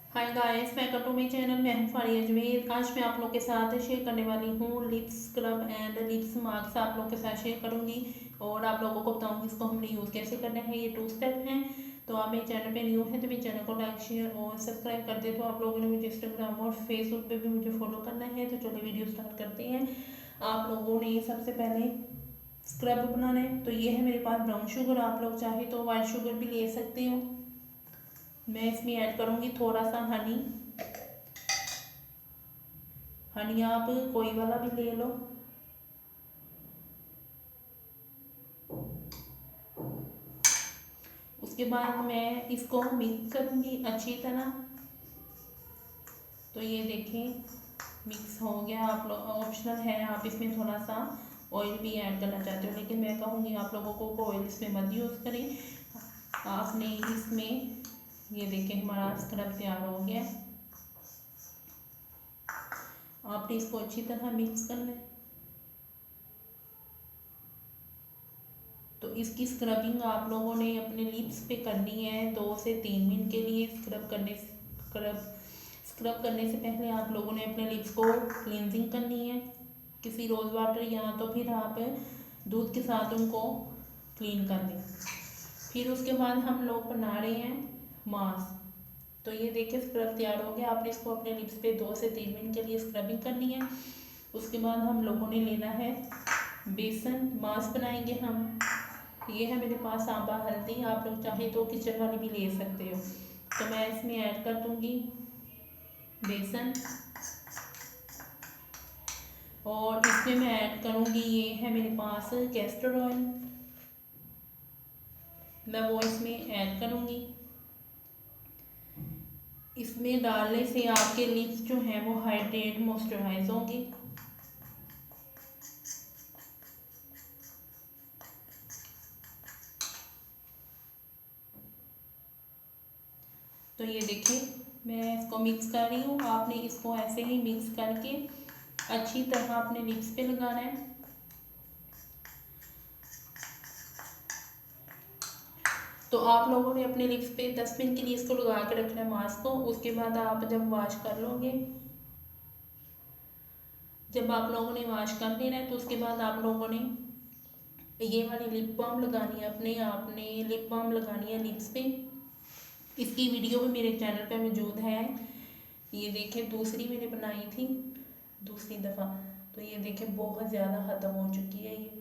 Hi guys, welcome to my channel. मैं हूं फारिया अजमेर। आज मैं आप लोग के साथ शेयर करने वाली हूं lips scrub and lips mask आप लोग के साथ शेयर करूंगी और आप लोगों को बताऊंगी इसको हमने यूज़ कैसे करना है। ये 2 स्टेप हैं। तो आप मेरे चैनल पे न्यू है तो मेरे चैनल को लाइक शेयर और सब्सक्राइब कर दे। तो आप लोगों ने मुझे इंस्टाग्राम और फेसबुक पे भी मुझे फॉलो करना है। तो चलिए वीडियो स्टार्ट करते हैं। आप लोगों ने सबसे पहले स्क्रब बनाना है। तो ये है मेरे पास ब्राउन शुगर। आप लोग चाहे तो वाइट शुगर भी ले सकते हो। मैं इसमें ऐड करूँगी थोड़ा सा हनी। हनी आप कोई वाला भी ले लो। उसके बाद मैं इसको मिक्स करूँगी अच्छी तरह। तो ये देखें मिक्स हो गया। आप लोग ऑप्शनल है, आप इसमें थोड़ा सा ऑयल भी ऐड करना चाहते हो, लेकिन मैं कहूँगी आप लोगों को ऑयल इसमें मत यूज़ करें। आपने इसमें ये देखें हमारा स्क्रब तैयार हो गया। आपने इसको अच्छी तरह मिक्स करना है। तो इसकी स्क्रबिंग आप लोगों ने अपने लिप्स पे करनी है 2 से 3 मिनट के लिए। स्क्रब करने से पहले आप लोगों ने अपने लिप्स को क्लींजिंग करनी है किसी रोज़ वाटर या तो फिर आप दूध के साथ उनको क्लीन कर लें। फिर उसके बाद हम लोग बना रहे हैं मास्क। तो ये देखिए स्क्रब तैयार हो गया। आपने इसको अपने लिप्स पे 2 से 3 मिनट के लिए स्क्रबिंग करनी है। उसके बाद हम लोगों ने लेना है बेसन। मास्क बनाएंगे हम। ये है मेरे पास सांबा हल्दी। आप लोग चाहे तो किचन वाली भी ले सकते हो। तो मैं इसमें ऐड कर दूंगी बेसन और इसमें मैं ऐड करूंगी, ये है मेरे पास कैस्टर ऑयल। मैं वो इसमें ऐड करूंगी। इसमें डालने से आपके लिप्स जो हैं वो हाइड्रेट मॉइस्चराइज होंगे। तो ये देखिए मैं इसको मिक्स कर रही हूँ। आपने इसको ऐसे ही मिक्स करके अच्छी तरह अपने लिप्स पे लगाना है। तो आप लोगों ने अपने लिप्स पे 10 मिनट के लिए इसको लगा के रखना है मास्क को। उसके बाद आप जब वॉश कर लोगे, जब आप लोगों ने वॉश कर लेना है तो उसके बाद आप लोगों ने ये वाली लिप बाम लगानी है। अपने आपने लिप बाम लगानी है लिप्स पे। इसकी वीडियो भी मेरे चैनल पे मौजूद है। ये देखें दूसरी मैंने बनाई थी दूसरी दफ़ा। तो ये देखें बहुत ज़्यादा ख़त्म हो चुकी है ये।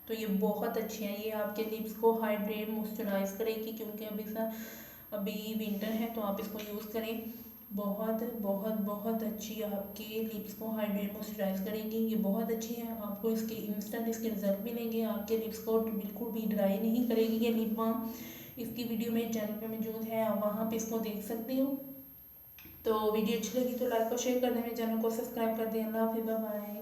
तो ये बहुत अच्छी है। ये आपके लिप्स को हाइड्रेट मॉइस्चराइज करेगी क्योंकि अभी विंटर है। तो आप इसको यूज़ करें। बहुत बहुत बहुत अच्छी आपके लिप्स को हाइड्रेट मॉइस्चराइज करेगी। ये बहुत अच्छी है। आपको इसके इंस्टेंट इसके रिजल्ट मिलेंगे। आपके लिप्स को बिल्कुल भी ड्राई नहीं करेगी ये लिप बाम। इसकी वीडियो मेरे चैनल पे मौजूद है, आप वहाँ पे इसको देख सकते हो। तो वीडियो अच्छी लगी तो लाइक और शेयर कर दें, मेरे चैनल को सब्सक्राइब कर दें। अल्लाह हाफिज़, बाय बाय।